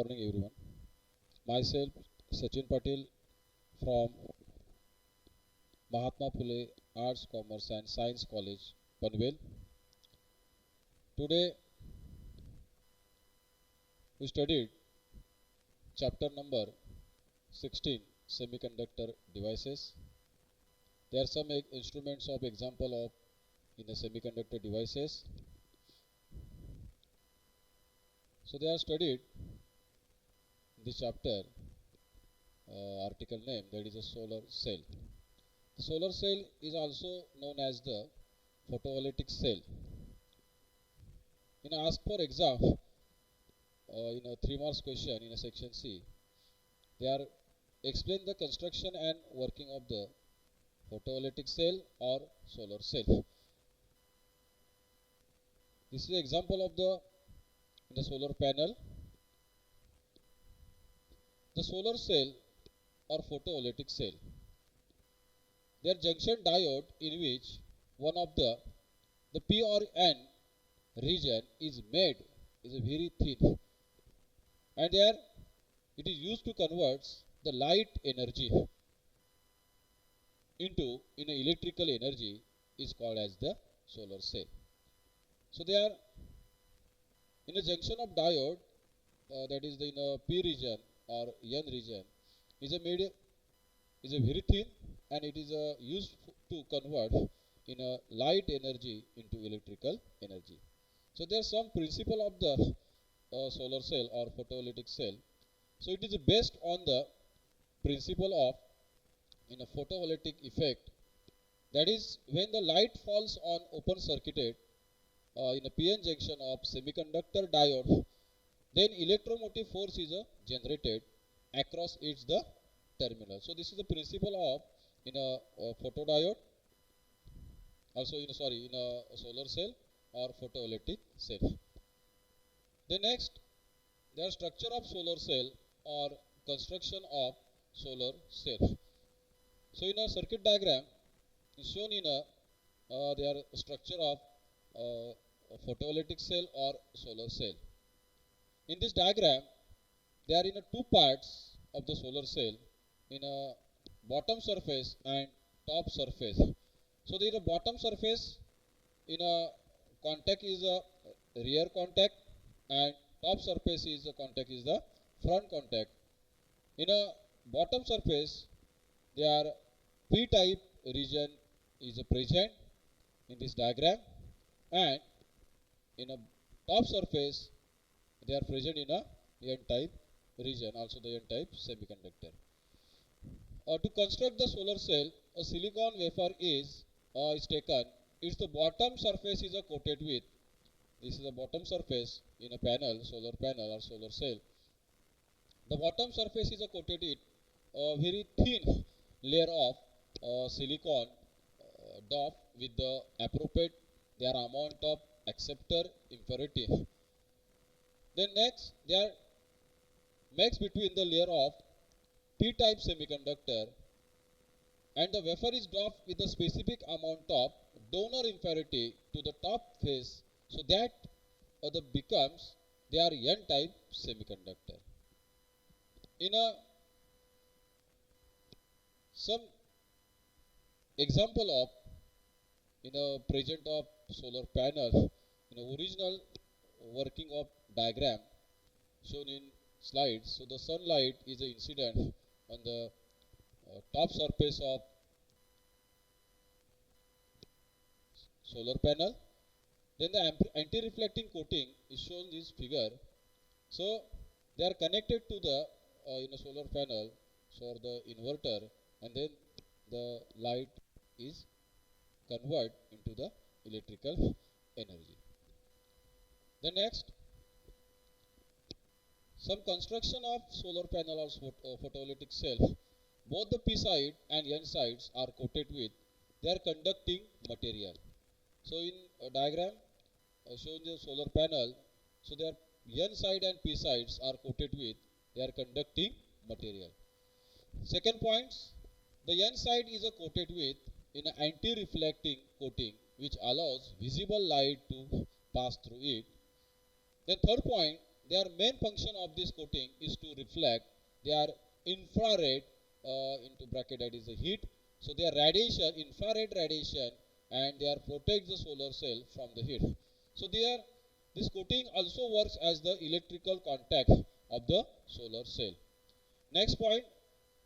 morning everyone. Myself Sachin Patil from Mahatma Phule Arts, Commerce and Science College, Panvel. Today we studied chapter number 16, Semiconductor Devices. There are some instruments of example of in the semiconductor devices. So they are studied in this chapter article name, that is a solar cell. The solar cell is also known as the photovoltaic cell. In ask for exam, in a 3 marks question in a section C, they are explain the construction and working of the photovoltaic cell or solar cell. This is an example of the solar panel. The solar cell or photovoltaic cell. Their junction diode in which one of the P or N region is made is a very thin, and there it is used to convert the light energy into electrical energy is called as the solar cell. So they are in a junction of diode that is in a P region or N region is a very thin, and it is used to convert in a light energy into electrical energy. So there are some principle of the solar cell or photovoltaic cell. So it is based on the principle of in a photovoltaic effect, that is when the light falls on open circuited in a PN junction of semiconductor diode, then electromotive force is generated across its the terminal. So this is the principle of in a photodiode, also in a solar cell or photovoltaic cell. The next, the structure of solar cell or construction of solar cell. So in a circuit diagram is shown in their structure of a photovoltaic cell or solar cell. In this diagram, there are in two parts of the solar cell, in a bottom surface and top surface. So the bottom surface in a contact is a rear contact, and top surface is the contact is the front contact. In a bottom surface, there P-type region is present in this diagram, and in a top surface they are present in a N-type region, also the N-type semiconductor. To construct the solar cell, a silicon wafer is taken. Its the bottom surface is coated with. This is the bottom surface in a panel, solar panel or solar cell. The bottom surface is coated with a very thin layer of silicon doped with the appropriate their amount of acceptor impurity. Then next, they are mixed between the layer of P-type semiconductor, and the wafer is doped with a specific amount of donor impurity to the top face, so that the becomes they are N-type semiconductor. In some example of in a present of solar panel, in a original working of diagram shown in slides. So the sunlight is an incident on the top surface of solar panel. Then the anti-reflecting coating is shown in this figure. So they are connected to the in a solar panel, so the inverter, and then the light is converted into the electrical energy. The next, some construction of solar panel or photovoltaic cell. Both the P side and N sides are coated with their conducting material. So in a diagram showing the solar panel, so their N side and P sides are coated with their conducting material. Second point, the N side is coated with in an anti-reflecting coating which allows visible light to pass through it. Then third point, their main function of this coating is to reflect their infrared into bracket, that is the heat. So their radiation, infrared radiation, and they are protect the solar cell from the heat. So this coating also works as the electrical contact of the solar cell. Next point,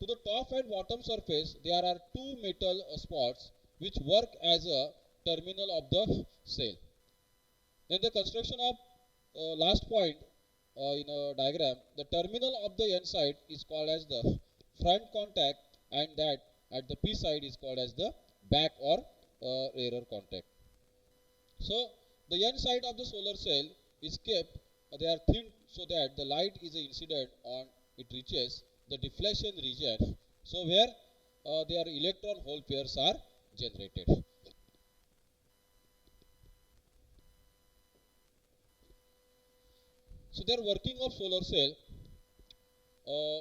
to the top and bottom surface there are two metal spots which work as a terminal of the cell. Then the construction of last point in a diagram, the terminal of the N side is called as the front contact, and that at the P side is called as the back or rear contact. So the N side of the solar cell is kept, they are thinned so that the light is incident on it reaches the deflection region, so where their electron hole pairs are generated. So their working of solar cell,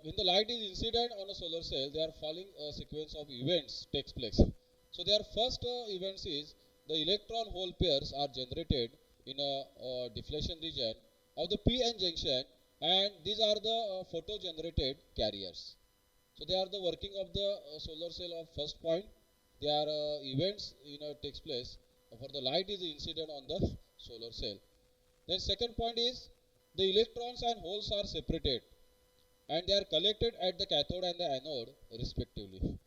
when the light is incident on a solar cell, they are following a sequence of events takes place. So their first events is the electron hole pairs are generated in a deflection region of the p-n junction, and these are the photo generated carriers. So they are the working of the solar cell of first point. They are events takes place for the light is incident on the solar cell. Then second point is the electrons and holes are separated and they are collected at the cathode and the anode respectively.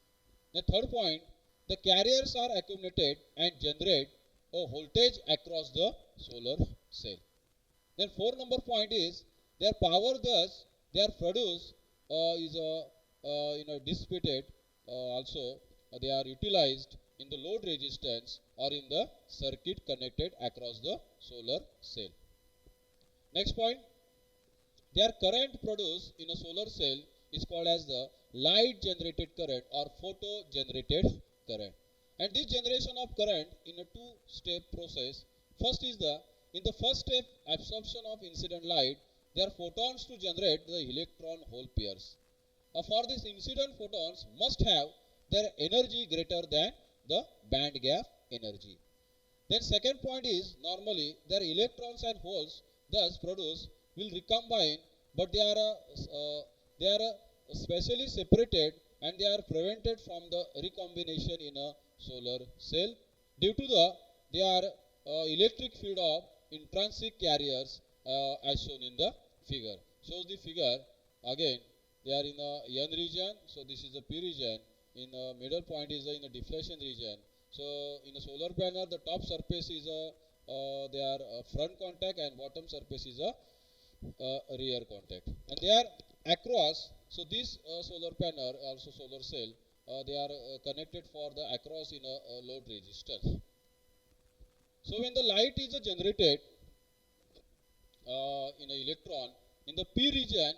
The third point, the carriers are accumulated and generate a voltage across the solar cell. Then fourth number point is their power thus they are produced is dissipated, also they are utilized in the load resistance or in the circuit connected across the solar cell. Next point, their current produced in a solar cell is called as the light generated current or photo generated current. And this generation of current in a two-step process. First is in the first step absorption of incident light, there are photons to generate the electron hole pairs. For this incident photons must have their energy greater than the band gap energy. Then second point is normally their electrons and holes thus produced will recombine, but they are specially separated and they are prevented from the recombination in a solar cell due to their electric field of intrinsic carriers as shown in the figure. Shows the figure again. They are in a N region, so this is the P region. In the middle point is in a deflection region. So in a solar panel, the top surface is their front contact and bottom surface is a rear contact. And they are across. So this solar panel, also solar cell, they are connected for the across in a load resistance. So when the light is generated in an electron in the P region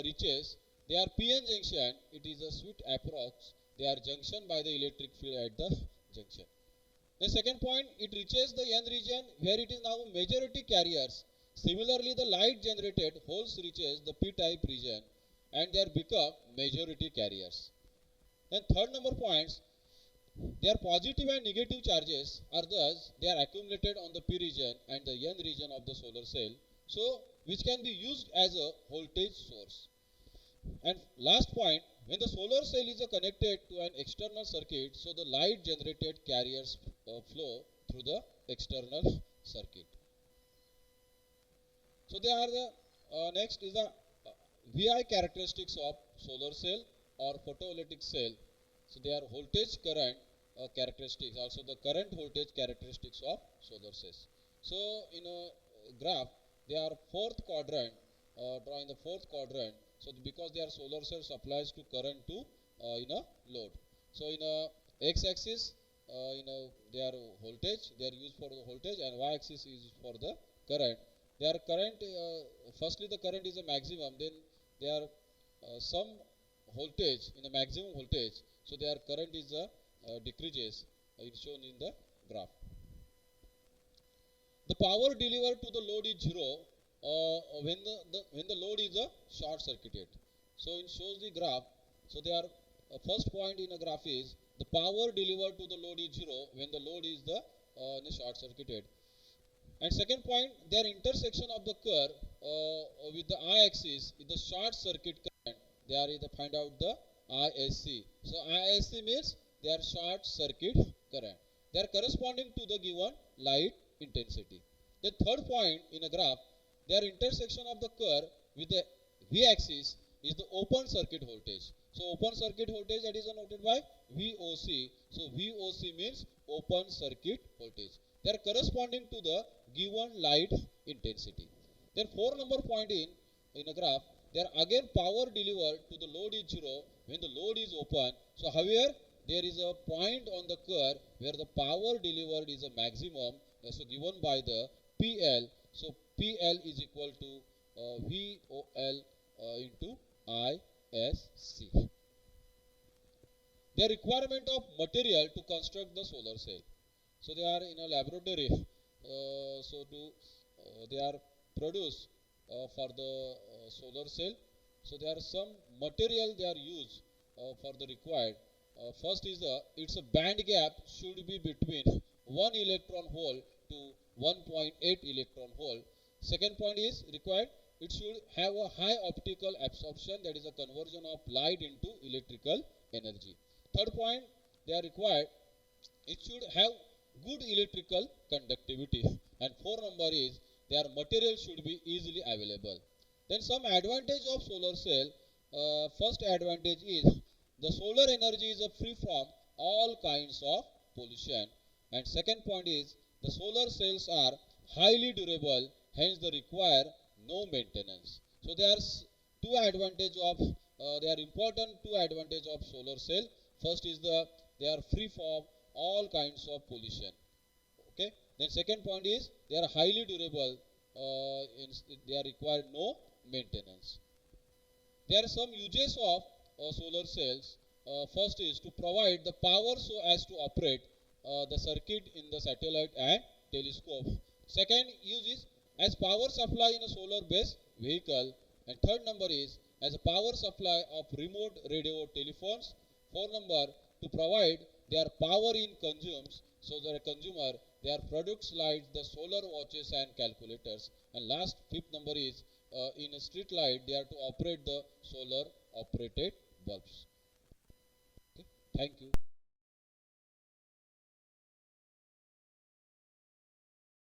reaches their p-n junction, it is a sweet approx. They are junction by the electric field at the junction. The second point, it reaches the N region where it is now majority carriers. Similarly, the light generated holes reaches the p-type region and they are become majority carriers. Then third number points, their positive and negative charges are thus they are accumulated on the p region and the N region of the solar cell, so which can be used as a voltage source. And last point, when the solar cell is connected to an external circuit, so the light generated carriers flow through the external circuit. So they are the next is the VI characteristics of solar cell or photovoltaic cell. So they are voltage current characteristics, also the current voltage characteristics of solar cells. So in a graph, they are fourth quadrant, drawing the fourth quadrant. So because they are solar cell supplies to current to in a load. So in a x-axis, they are voltage, they are used for the voltage, and y-axis is for the current. They are current. Firstly, the current is a maximum. Then there are some voltage in the maximum voltage. So their current is decreases. It's shown in the graph. The power delivered to the load is zero when the load is short circuited. So it shows the graph. So they are first point in a graph is the power delivered to the load is zero when the load is the short circuited. And second point, their intersection of the curve with the I-axis is the short circuit current. They are either find out the ISC. So ISC means they are short circuit current. They are corresponding to the given light intensity. The third point in a graph, their intersection of the curve with the V-axis is the open circuit voltage. So open circuit voltage, that is denoted by VOC. So VOC means open circuit voltage. They are corresponding to the given light intensity. Then 4 number point in a graph, there again power delivered to the load is 0 when the load is open. So however, there is a point on the curve where the power delivered is a maximum, so given by the PL. So PL is equal to VOL into ISC. The requirement of material to construct the solar cell. So they are in a laboratory. They are produced for the solar cell. So there are some material they are used for the required. First is its a band gap should be between 1 electron hole to 1.8 electron hole. Second point is required, it should have a high optical absorption, that is a conversion of light into electrical energy. Third point, they are required, it should have good electrical conductivity. And 4 number is their material should be easily available. Then some advantage of solar cell. First advantage is the solar energy is free from all kinds of pollution. And second point is the solar cells are highly durable, hence they require no maintenance. So there are they are important two advantage of solar cell. First is they are free from all kinds of pollution. Okay. Then second point is they are highly durable. They are required no maintenance. There are some uses of solar cells. First is to provide the power so as to operate the circuit in the satellite and telescope. Second use is as power supply in a solar based vehicle. And third number is as a power supply of remote radio telephones. 4 number to provide their power in consumes. So the consumer, their products like the solar watches and calculators. And last 5th number is in a street light they are to operate the solar operated bulbs. Okay. Thank you.